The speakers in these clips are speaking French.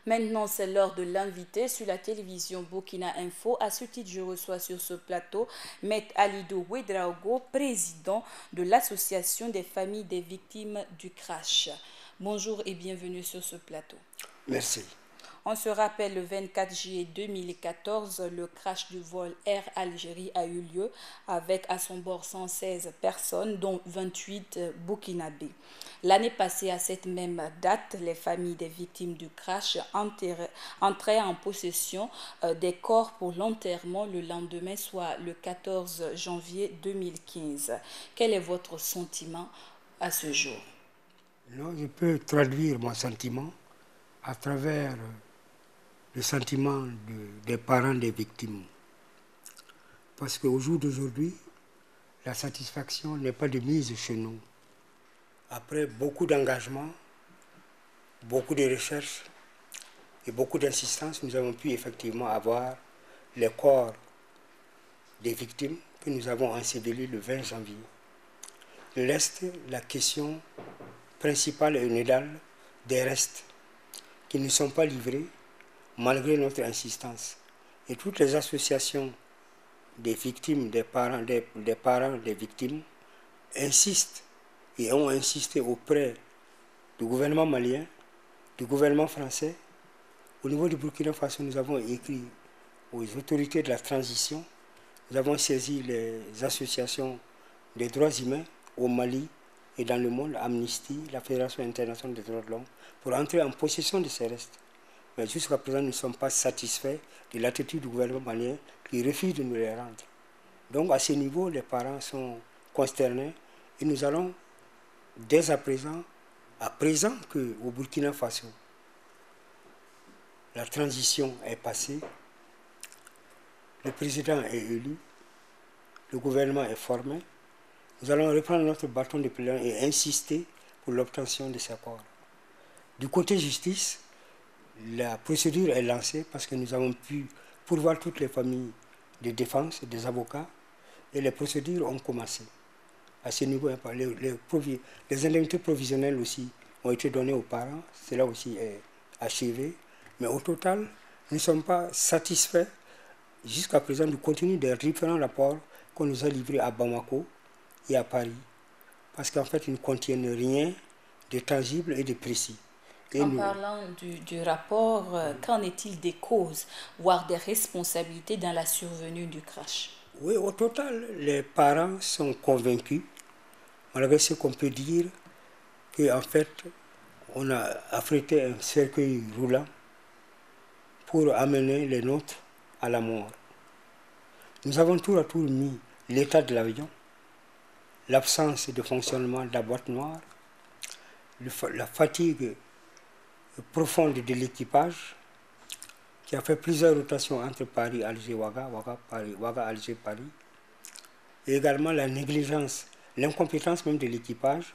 Maintenant, c'est l'heure de l'invité sur la télévision Burkina Info. À ce titre, je reçois sur ce plateau Maître Alido Ouedraogo, président de l'Association des familles des victimes du crash. Bonjour et bienvenue sur ce plateau. Merci. On se rappelle le 24 juillet 2014, le crash du vol Air Algérie a eu lieu avec à son bord 116 personnes, dont 28 burkinabés. L'année passée, à cette même date, les familles des victimes du crash entraient en possession des corps pour l'enterrement le lendemain, soit le 14 janvier 2015. Quel est votre sentiment à ce jour? Non, je peux traduire mon sentiment à travers le sentiment des parents des victimes. Parce qu'au jour d'aujourd'hui, la satisfaction n'est pas de mise chez nous. Après beaucoup d'engagement, beaucoup de recherches et beaucoup d'insistance, nous avons pu effectivement avoir les corps des victimes que nous avons ensevelis le 20 janvier. Il reste la question principale et nodale des restes qui ne sont pas livrés malgré notre insistance. Et toutes les associations des victimes, des parents des victimes insistent et ont insisté auprès du gouvernement malien, du gouvernement français. Au niveau du Burkina Faso, nous avons écrit aux autorités de la transition, nous avons saisi les associations des droits humains au Mali et dans le monde, Amnesty, la Fédération internationale des droits de l'homme, pour entrer en possession de ces restes. Mais jusqu'à présent, nous ne sommes pas satisfaits de l'attitude du gouvernement malien qui refuse de nous les rendre. Donc à ce niveau, les parents sont consternés et nous allons dès à présent qu'au Burkina Faso, la transition est passée, le président est élu, le gouvernement est formé, nous allons reprendre notre bâton de pèlerin et insister pour l'obtention de ces corps. Du côté justice, la procédure est lancée parce que nous avons pu pourvoir toutes les familles de défense, des avocats, et les procédures ont commencé. À ce niveau, les indemnités provisionnelles aussi ont été données aux parents, cela aussi est achevé. Mais au total, nous ne sommes pas satisfaits jusqu'à présent du contenu des différents rapports qu'on nous a livrés à Bamako et à Paris. Parce qu'en fait, ils ne contiennent rien de tangible et de précis. En parlant du rapport, qu'en est-il des causes, voire des responsabilités dans la survenue du crash? Oui, au total, les parents sont convaincus, malgré ce qu'on peut dire, qu'en fait, on a affrété un cercueil roulant pour amener les nôtres à la mort. Nous avons tour à tour mis l'état de l'avion, l'absence de fonctionnement de la boîte noire, la fatigue profonde de l'équipage, qui a fait plusieurs rotations entre Paris, Alger, Ouaga, Paris, Ouaga, Alger, Paris, et également la négligence, l'incompétence même de l'équipage.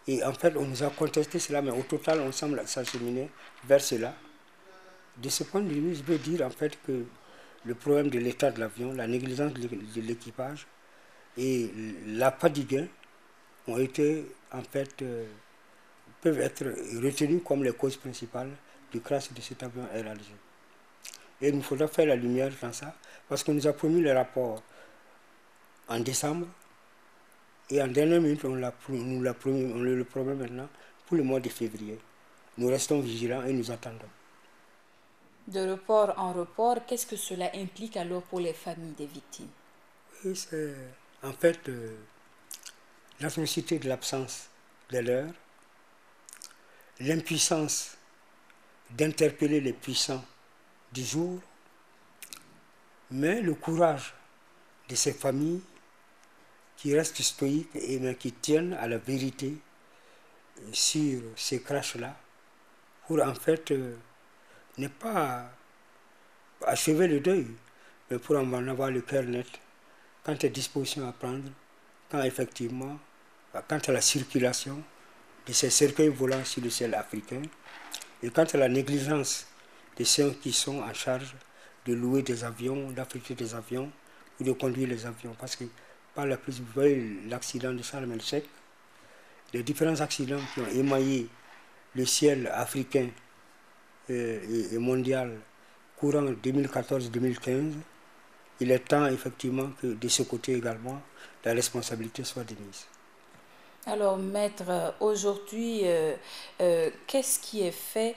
Et en fait, on nous a contesté cela, mais au total, on semble s'acheminer vers cela. De ce point de vue, je veux dire en fait que le problème de l'état de l'avion, la négligence de l'équipage et la fatigue ont été en fait peuvent être retenus comme les causes principales du crash de cet avion Air Alger. Et il nous faudra faire la lumière dans ça, parce qu'on nous a promis le rapport en décembre, et en dernière minute, on le promet maintenant pour le mois de février. Nous restons vigilants et nous attendons. De report en report, qu'est-ce que cela implique alors pour les familles des victimes? Et c'est en fait l'atrocité de l'absence de l'heure, l'impuissance d'interpeller les puissants du jour, mais le courage de ces familles qui restent stoïques et qui tiennent à la vérité sur ces crashs-là, pour en fait ne pas achever le deuil, mais pour en avoir le cœur net quant aux dispositions à prendre, quand effectivement, quant à la circulation de ces cercueils volants sur le ciel africain, et quant à la négligence de ceux qui sont en charge de louer des avions, d'affréter des avions ou de conduire les avions. Parce que par la plus, vous voyez l'accident de Sharm el-Sheikh, les différents accidents qui ont émaillé le ciel africain et mondial courant 2014-2015, il est temps effectivement que de ce côté également, la responsabilité soit démise. Alors, maître, aujourd'hui, qu'est-ce qui est fait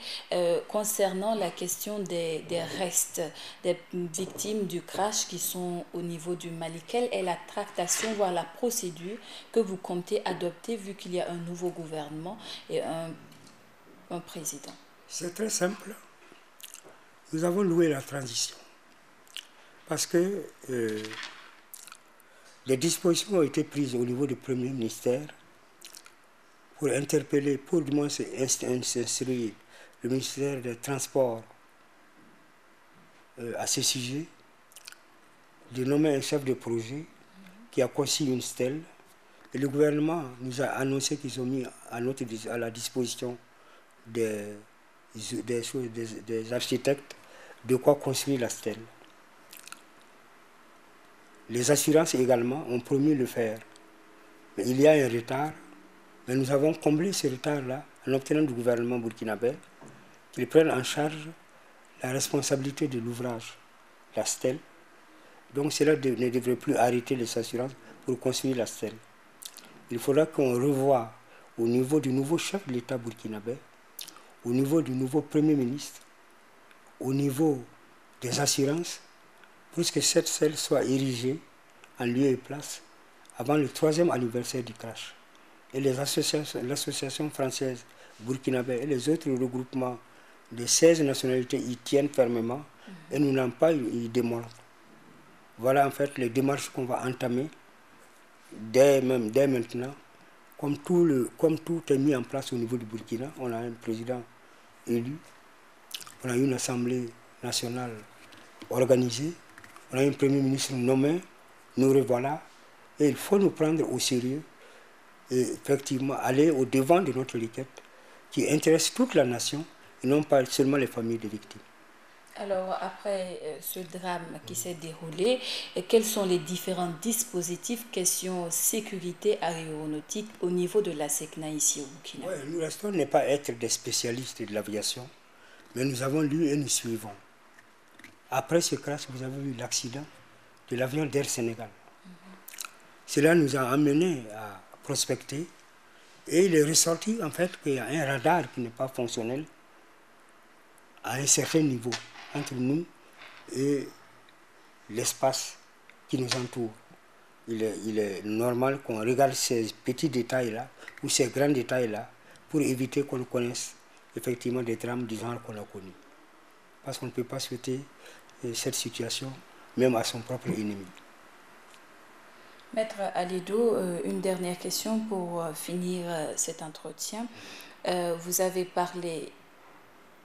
concernant la question des restes des victimes du crash qui sont au niveau du Mali? Quelle est la tractation, voire la procédure que vous comptez adopter vu qu'il y a un nouveau gouvernement et un président? C'est très simple. Nous avons loué la transition parce que les dispositions ont été prises au niveau du Premier ministère pour interpeller, pour du moins s'instruire le ministère des Transports à ce sujet, de nommer un chef de projet qui a conçu une stèle. Et le gouvernement nous a annoncé qu'ils ont mis à la disposition des architectes de quoi construire la stèle. Les assurances également ont promis le faire. Mais il y a un retard. Mais nous avons comblé ce retard-là en obtenant du gouvernement burkinabé qu'il prenne en charge la responsabilité de l'ouvrage, la stèle. Donc cela ne devrait plus arrêter les assurances pour construire la stèle. Il faudra qu'on revoie au niveau du nouveau chef de l'État burkinabé, au niveau du nouveau Premier ministre, au niveau des assurances, pour que cette stèle soit érigée en lieu et place avant le 3e anniversaire du crash. Et l'association française burkinabé et les autres regroupements de 16 nationalités y tiennent fermement et nous n'avons pas y démordre. Voilà en fait les démarches qu'on va entamer dès maintenant. Comme tout est mis en place au niveau du Burkina, on a un président élu, on a une assemblée nationale organisée, on a un premier ministre nommé, nous revoilà, et il faut nous prendre au sérieux et effectivement aller au devant de notre requête qui intéresse toute la nation et non pas seulement les familles des victimes. Alors, après ce drame qui s'est déroulé, quels sont les différents dispositifs, question sécurité aéronautique au niveau de la SECNA ici au Burkina? Ouais, nous restons ne pas être des spécialistes de l'aviation, mais nous avons lu et nous suivons. Après ce crash, vous avez vu l'accident de l'avion d'Air Sénégal. Cela nous a amenés à prospecter et il est ressorti en fait qu'il y a un radar qui n'est pas fonctionnel à un certain niveau entre nous et l'espace qui nous entoure. Il est normal qu'on regarde ces petits détails-là ou ces grands détails-là pour éviter qu'on connaisse effectivement des drames du genre qu'on a connus. Parce qu'on ne peut pas souhaiter cette situation même à son propre ennemi. Maître Alido, une dernière question pour finir cet entretien. Vous avez parlé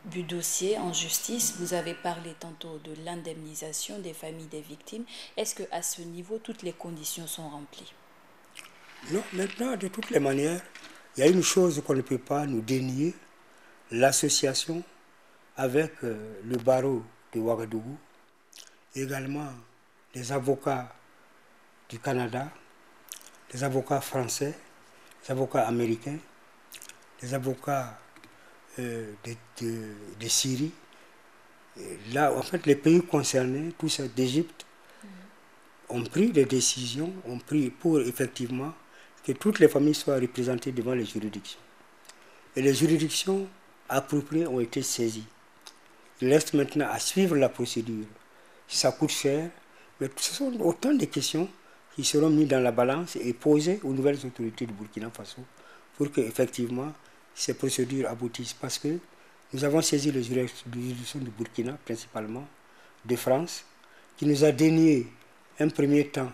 du dossier en justice, vous avez parlé tantôt de l'indemnisation des familles des victimes. Est-ce qu'à ce niveau, toutes les conditions sont remplies? Non, maintenant, de toutes les manières, il y a une chose qu'on ne peut pas nous dénier, l'association avec le barreau de Ouagadougou, également les avocats du Canada, les avocats français, les avocats américains, les avocats de Syrie. Et là, en fait, les pays concernés, tous ceux d'Égypte, ont pris des décisions, ont pris pour effectivement que toutes les familles soient représentées devant les juridictions. Et les juridictions appropriées ont été saisies. Il reste maintenant à suivre la procédure. Ça coûte cher, mais ce sont autant de questions qui seront mises dans la balance et posées aux nouvelles autorités du Burkina Faso pour que effectivement ces procédures aboutissent. Parce que nous avons saisi les juridictions du Burkina, principalement de France, qui nous a dénié un premier temps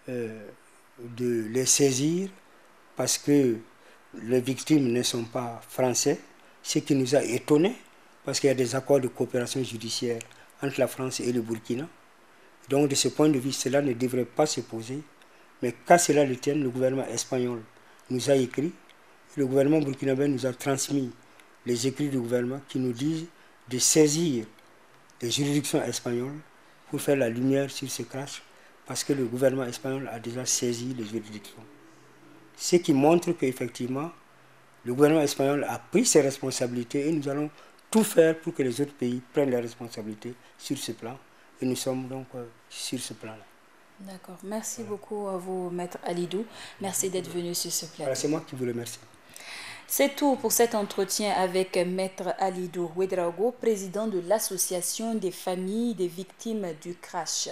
de les saisir parce que les victimes ne sont pas français, ce qui nous a étonnés parce qu'il y a des accords de coopération judiciaire entre la France et le Burkina. Donc de ce point de vue, cela ne devrait pas se poser. Mais qu'à cela le tienne, le gouvernement espagnol nous a écrit, le gouvernement burkinabé nous a transmis les écrits du gouvernement qui nous disent de saisir les juridictions espagnoles pour faire la lumière sur ce crash, parce que le gouvernement espagnol a déjà saisi les juridictions. Ce qui montre qu'effectivement, le gouvernement espagnol a pris ses responsabilités et nous allons tout faire pour que les autres pays prennent leurs responsabilités sur ce plan. Et nous sommes donc sur ce plan-là. D'accord. Merci beaucoup à vous, Maître Alidou. Merci d'être venu sur ce plateau. C'est moi qui vous remercie. C'est tout pour cet entretien avec Maître Alidou Ouedraogo, président de l'Association des familles des victimes du crash.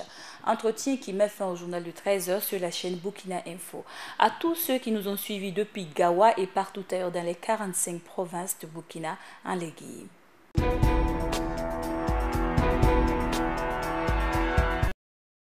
Entretien qui met fin au journal de 13h sur la chaîne Burkina Info. À tous ceux qui nous ont suivis depuis Gawa et partout ailleurs dans les 45 provinces de Burkina, en Légui.